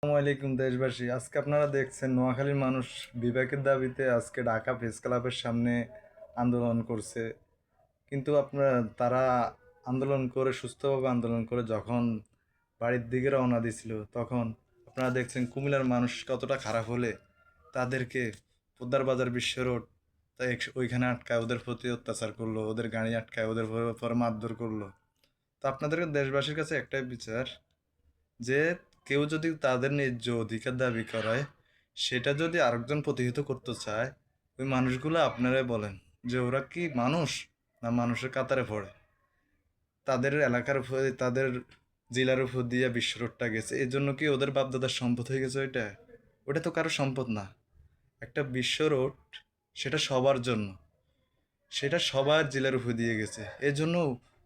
আসসালামু আলাইকুম দেশবাসী। আজকে আপনারা দেখছেন নোয়াখালীর মানুষ বিবেকের দাবিতে আজকে ঢাকা প্রেস ক্লাবের সামনে আন্দোলন করছে। কিন্তু তারা আন্দোলন করে সুস্থভাবে আন্দোলন করে যখন বাড়ির দিকে রওনা দিছিল, তখন আপনারা দেখছেন কুমিল্লার মানুষ কতটা খারাপ হলে তাদেরকে পোদ্দার বাজার বিশ্ব রোড তাই ওইখানে আটকায় ওদের প্রতি অত্যাচার করলো, ওদের গাড়ি আটকায় ওদের পরে মারধর করলো। তো আপনাদের দেশবাসীর কাছে একটাই বিচার, যে কেউ যদি তাদের ন্যায্য অধিকার দাবি করে, সেটা যদি আরেকজন প্রতিহত করতে চায়, ওই মানুষগুলো আপনারাই বলেন যে ওরা কি মানুষ, না মানুষের কাতারে পড়ে। তাদের এলাকার উপরে, তাদের জেলার উপর দিয়ে বিশ্ব রোডটা গেছে, এই জন্য কি ওদের বাপদাদার সম্পদ হয়ে গেছে? ওইটা ওটা তো কারো সম্পদ না। একটা বিশ্ব রোড, সেটা সবার জন্য, সেটা সবার জেলার উপর দিয়ে গেছে, এই জন্য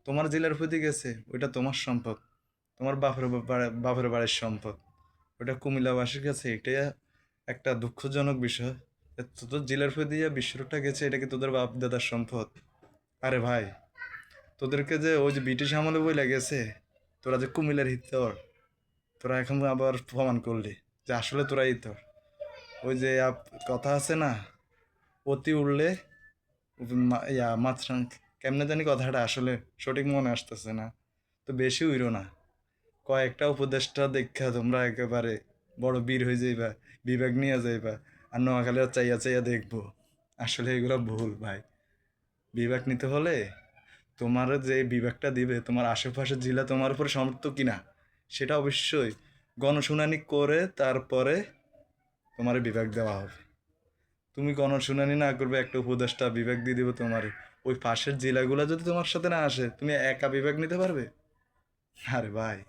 তোমার জেলার উপর দিয়ে গেছে, ওইটা তোমার সম্পদ, তোমার বাপের বাড়ির সম্পদ। ওটা কুমিল্লাবাসীর কাছে এটাই একটা দুঃখজনক বিষয়, যে তোদের জেলার উপর দিয়ে বিশ্বরোডটা গেছে, এটা কি তোদের বাপ দাদার সম্পদ? আরে ভাই, তোদেরকে যে ওই যে ব্রিটিশ আমলে বইলা গেছে তোরা যে কুমিল্লার হিতর, তোরা এখন আবার প্রমাণ করলি যে আসলে তোরা হিতর। ওই যে কথা আছে না, অতি উড়লে মাছরাং, কেমনে জানি কথাটা আসলে সঠিক মনে আসতেছে না। তো বেশি উইরো না, কয়েকটা উপদেশটা দেখা তোমরা একেবারে বড় বীর হয়ে যাইবা, বিবেক নিয়ে যাইবা, আর নোয়াখালী চাইয়া চাইয়া দেখবো। আসলে এগুলো ভুল ভাই। বিবেক নিতে হলে তোমার যে বিবেকটা দিবে, তোমার আশেপাশের জেলা তোমার উপরে সমর্থ কিনা সেটা অবশ্যই গণশুনানি করে তারপরে তোমার বিবেক দেওয়া হবে। তুমি গণশুনানি না করবে, একটা উপদেষ্টা বিবেক দিয়ে দিবে তোমার, ওই পাশের জেলাগুলো যদি তোমার সাথে না আসে, তুমি একা বিবেক নিতে পারবে? আরে ভাই,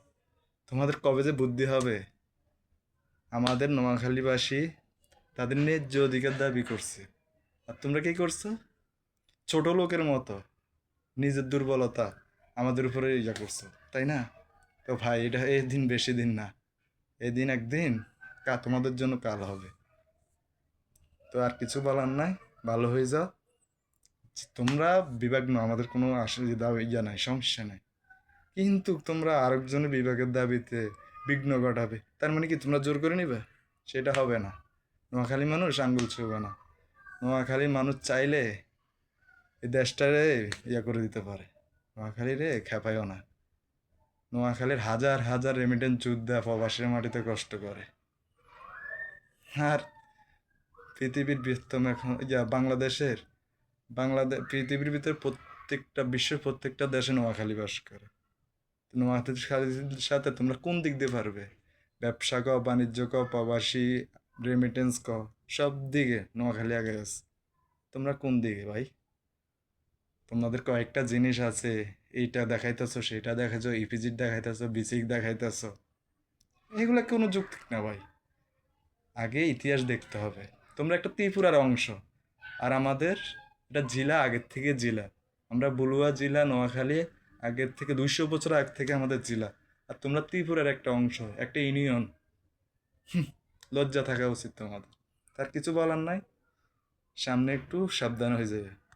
তোমাদের কবে যে বুদ্ধি হবে? আমাদের নোয়াখালীবাসী তাদের ন্যায্য অধিকার দাবি করছে, আর তোমরা কি করছো? ছোট লোকের মতো নিজের দুর্বলতা আমাদের উপরে ইয়া করছো, তাই না? তো ভাই, এটা এই দিন বেশি দিন না, এই দিন একদিন তোমাদের জন্য কাল হবে। তো আর কিছু বলার নাই, ভালো হয়ে যাও। তোমরা বিভাগ না, আমাদের কোনো অসুবিধা ইয়া নাই, সমস্যা নাই। কিন্তু তোমরা আরেকজনের বিভাগের দাবিতে বিঘ্ন ঘটাবে, তার মানে কি তোমরা জোর করে নিবে? সেটা হবে না। নোয়াখালী মানুষ আঙ্গুল ছুঁবে না। নোয়াখালীর মানুষ চাইলে এই দেশটারে ইয়া করে দিতে পারে। নোয়াখালী রে খেপাইও না। নোয়াখালীর হাজার হাজার রেমিটেন্স যোদ্ধা প্রবাসের মাটিতে কষ্ট করে। আর পৃথিবীর বৃহত্তম এখন বাংলাদেশের, পৃথিবীর ভিতরে প্রত্যেকটা, বিশ্বের প্রত্যেকটা দেশে নোয়াখালী বাস করে। নোয়াখালীর সাথে তোমরা কোন দিক দিয়ে পারবে? ব্যবসা কও, বাণিজ্য কও, প্রবাসী, রেমিটেন্স কও, সব দিকে নোয়াখালী আগে আছে। তোমরা কোন দিকে ভাই? তোমাদের কয়েকটা জিনিস আছে, এইটা দেখাইতেছো, সেটা দেখাইছো, ইপিজিট দেখাইতেছো, বিসিক দেখাইতেছো, এগুলা কোনো যুক্তি না ভাই। আগে ইতিহাস দেখতে হবে। তোমরা একটা ত্রিপুরার অংশ, আর আমাদের এটা জেলা আগের থেকে জেলা। আমরা বলুয়া জেলা, নোয়াখালী আগের থেকে 200 বছর আগ থেকে আমাদের জেলা। আর তোমরা ত্রিপুরার একটা অংশ, একটা ইউনিয়ন। লজ্জা থাকা উচিত তোমাদের। তার কিছু বলার নাই, সামনে একটু সাবধান হয়ে যাবে।